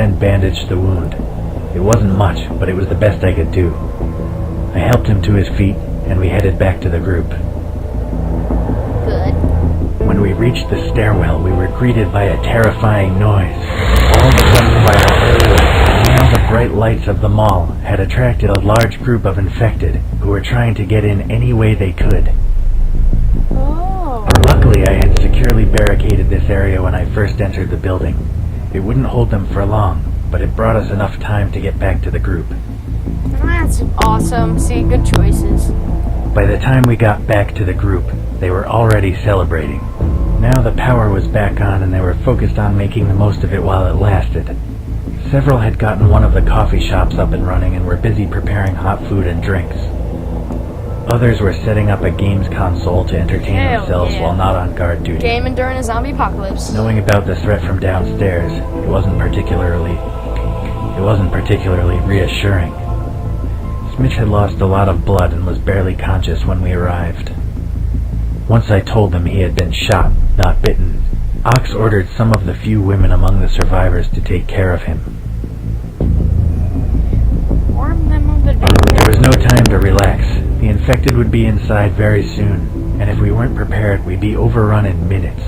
then bandaged the wound. It wasn't much, but it was the best I could do. I helped him to his feet, and we headed back to the group. Good. When we reached the stairwell, we were greeted by a terrifying noise. All the gunfire earlier, and now the bright lights of the mall had attracted a large group of infected who were trying to get in any way they could. Oh. Luckily, I had securely barricaded this area when I first entered the building. It wouldn't hold them for long, but it brought us enough time to get back to the group. That's awesome. See, good choices. By the time we got back to the group, they were already celebrating. Now the power was back on and they were focused on making the most of it while it lasted. Several had gotten one of the coffee shops up and running and were busy preparing hot food and drinks. Others were setting up a games console to entertain themselves while not on guard duty. Gaming during a zombie apocalypse. Knowing about the threat from downstairs, it wasn't particularly reassuring. Smith had lost a lot of blood and was barely conscious when we arrived. Once I told them he had been shot, not bitten, Ox ordered some of the few women among the survivors to take care of him. Warm them of the day. There was no time to relax. The infected would be inside very soon, and if we weren't prepared, we'd be overrun in minutes.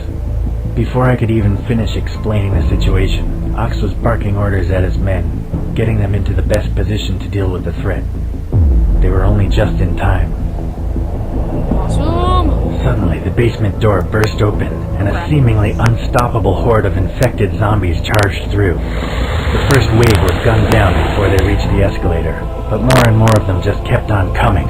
Before I could even finish explaining the situation, Ox was barking orders at his men, getting them into the best position to deal with the threat. They were only just in time. Awesome. Suddenly, the basement door burst open, and a seemingly unstoppable horde of infected zombies charged through. The first wave were gunned down before they reached the escalator, but more and more of them just kept on coming.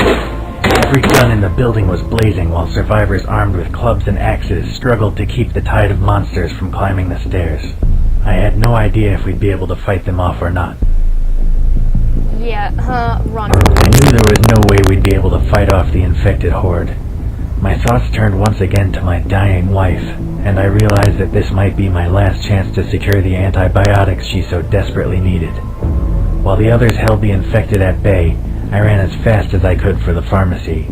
Every gun in the building was blazing while survivors armed with clubs and axes struggled to keep the tide of monsters from climbing the stairs. I had no idea if we'd be able to fight them off or not. Run. I knew there was no way we'd be able to fight off the infected horde. My thoughts turned once again to my dying wife, and I realized that this might be my last chance to secure the antibiotics she so desperately needed. While the others held the infected at bay, I ran as fast as I could for the pharmacy.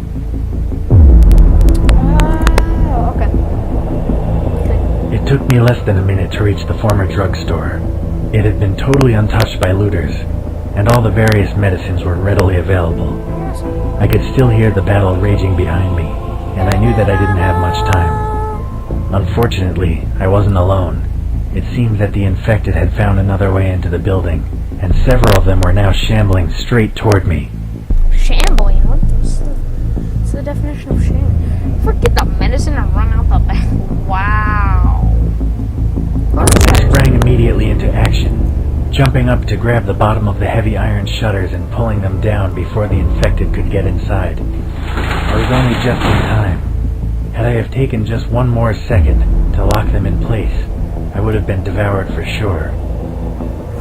Okay. It took me less than a minute to reach the former drugstore. It had been totally untouched by looters, and all the various medicines were readily available. I could still hear the battle raging behind me, and I knew that I didn't have much time. Unfortunately, I wasn't alone. It seemed that the infected had found another way into the building, and several of them were now shambling straight toward me. Shambling? What's the definition of shambling? Forget the medicine and run out the back. Wow. I sprang immediately into action, jumping up to grab the bottom of the heavy iron shutters and pulling them down before the infected could get inside. I was only just in time. Had I have taken just one more second to lock them in place, I would have been devoured for sure.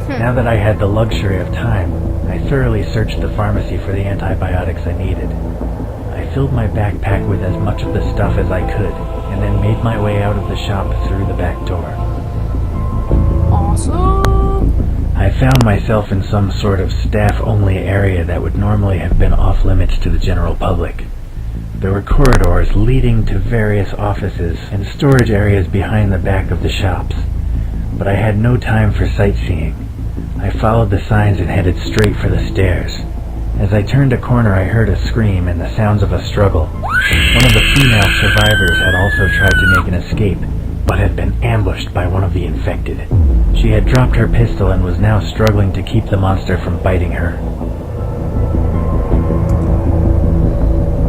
Now that I had the luxury of time, I thoroughly searched the pharmacy for the antibiotics I needed. I filled my backpack with as much of the stuff as I could, and then made my way out of the shop through the back door. Awesome! I found myself in some sort of staff-only area that would normally have been off-limits to the general public. There were corridors leading to various offices and storage areas behind the back of the shops, but I had no time for sightseeing. I followed the signs and headed straight for the stairs. As I turned a corner, I heard a scream and the sounds of a struggle. One of the female survivors had also tried to make an escape, but had been ambushed by one of the infected. She had dropped her pistol and was now struggling to keep the monster from biting her.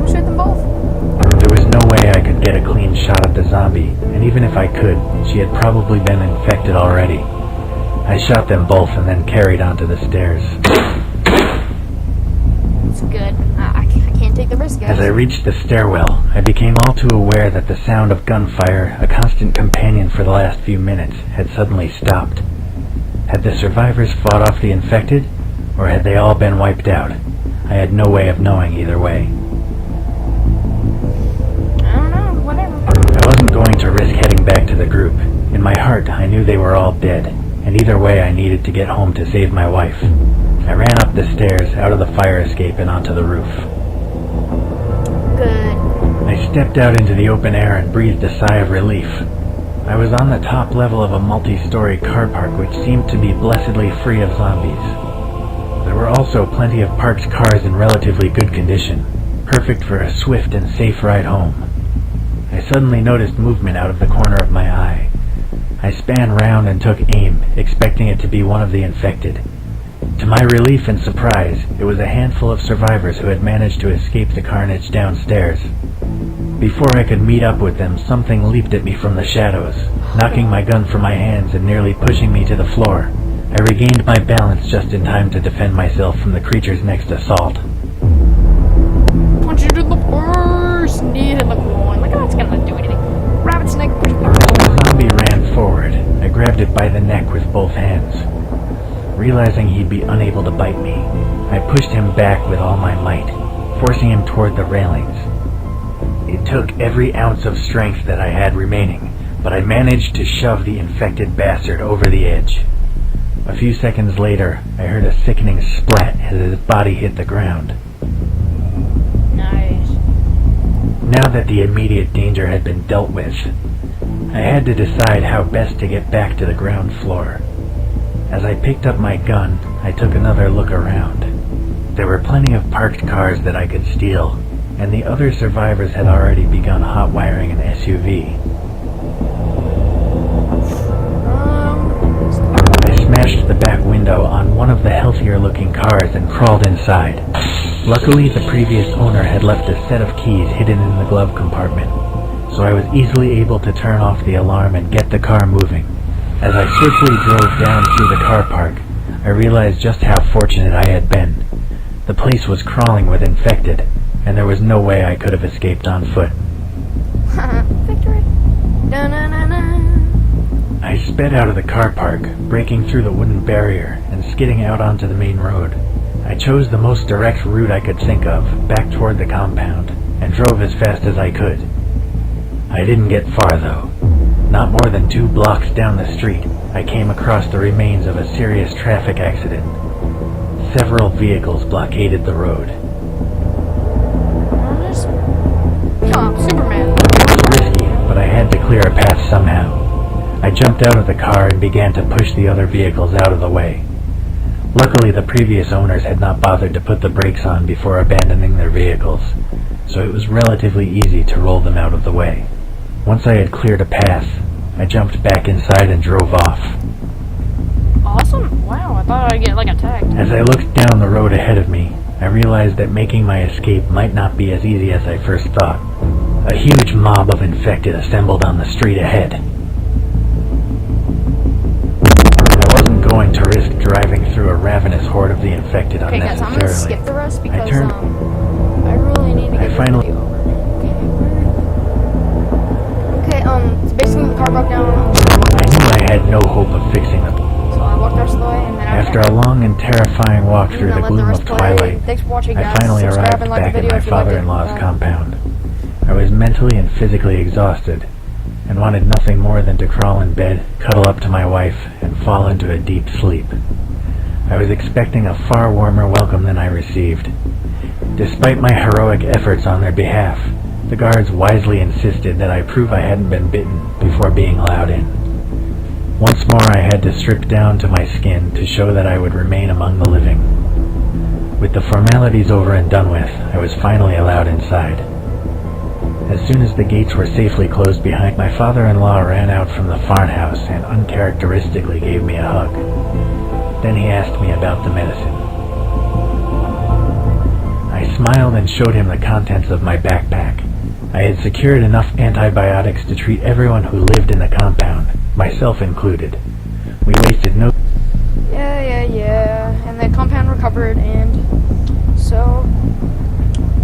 Shoot them both. There was no way I could get a clean shot at the zombie, and even if I could, she had probably been infected already. I shot them both and then carried onto the stairs. That's good. I can't take the risk, guys. As I reached the stairwell, I became all too aware that the sound of gunfire, a constant companion for the last few minutes, had suddenly stopped. Had the survivors fought off the infected, or had they all been wiped out? I had no way of knowing either way. I don't know, whatever. I wasn't going to risk heading back to the group. In my heart, I knew they were all dead, and either way I needed to get home to save my wife. I ran up the stairs, out of the fire escape, and onto the roof. Good. I stepped out into the open air and breathed a sigh of relief. I was on the top level of a multi-story car park which seemed to be blessedly free of zombies. There were also plenty of parked cars in relatively good condition, perfect for a swift and safe ride home. I suddenly noticed movement out of the corner of my eye. I span round and took aim, expecting it to be one of the infected. To my relief and surprise, it was a handful of survivors who had managed to escape the carnage downstairs. Before I could meet up with them, something leaped at me from the shadows, knocking my gun from my hands and nearly pushing me to the floor. I regained my balance just in time to defend myself from the creature's next assault. Punch you to the first knee in the groin. Look how that's gonna do anything. Rabbit snake push. The zombie ran forward. I grabbed it by the neck with both hands. Realizing he'd be unable to bite me, I pushed him back with all my might, forcing him toward the railings. It took every ounce of strength that I had remaining, but I managed to shove the infected bastard over the edge. A few seconds later, I heard a sickening splat as his body hit the ground. Nice. Now that the immediate danger had been dealt with, I had to decide how best to get back to the ground floor. As I picked up my gun, I took another look around. There were plenty of parked cars that I could steal, and the other survivors had already begun hot-wiring an SUV. I smashed the back window on one of the healthier-looking cars and crawled inside. Luckily, the previous owner had left a set of keys hidden in the glove compartment, so I was easily able to turn off the alarm and get the car moving. As I swiftly drove down through the car park, I realized just how fortunate I had been. The place was crawling with infected, and there was no way I could have escaped on foot. Victory. Da-na-na-na. I sped out of the car park, breaking through the wooden barrier and skidding out onto the main road. I chose the most direct route I could think of, back toward the compound, and drove as fast as I could. I didn't get far, though. Not more than 2 blocks down the street, I came across the remains of a serious traffic accident. Several vehicles blockaded the road. Superman. It was risky, but I had to clear a path somehow. I jumped out of the car and began to push the other vehicles out of the way. Luckily, the previous owners had not bothered to put the brakes on before abandoning their vehicles, so it was relatively easy to roll them out of the way. Once I had cleared a path, I jumped back inside and drove off. Awesome. Wow, I thought I'd get attacked. As I looked down the road ahead of me, I realized that making my escape might not be as easy as I first thought. A huge mob of infected assembled on the street ahead. I wasn't going to risk driving through a ravenous horde of the infected Okay, guys, I'm unnecessarily. gonna skip the rest because turned- I really need to get the video over. Okay, so basically the car broke down. I knew I had no hope of fixing them. So I walked the rest of the way, and then After a long and terrifying walk through the gloom of twilight, Thanks for watching, I guys. finally Subscribe arrived and like back the at video my if you liked it. father-in-law's compound. I was mentally and physically exhausted, and wanted nothing more than to crawl in bed, cuddle up to my wife, and fall into a deep sleep. I was expecting a far warmer welcome than I received. Despite my heroic efforts on their behalf, the guards wisely insisted that I prove I hadn't been bitten before being allowed in. Once more I had to strip down to my skin to show that I would remain among the living. With the formalities over and done with, I was finally allowed inside. As soon as the gates were safely closed behind, my father-in-law ran out from the farmhouse and uncharacteristically gave me a hug. Then he asked me about the medicine. I smiled and showed him the contents of my backpack. I had secured enough antibiotics to treat everyone who lived in the compound, myself included. We wasted no... Yeah. And the compound recovered, and so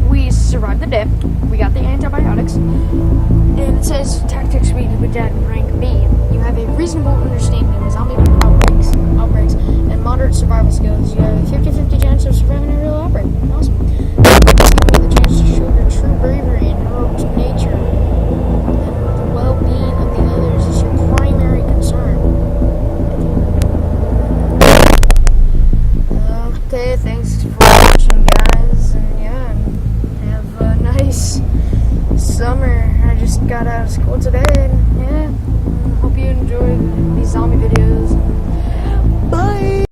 we survived the day. We got the antibiotics. And it says, tactics read with that rank B. You have a reasonable understanding of zombie outbreak.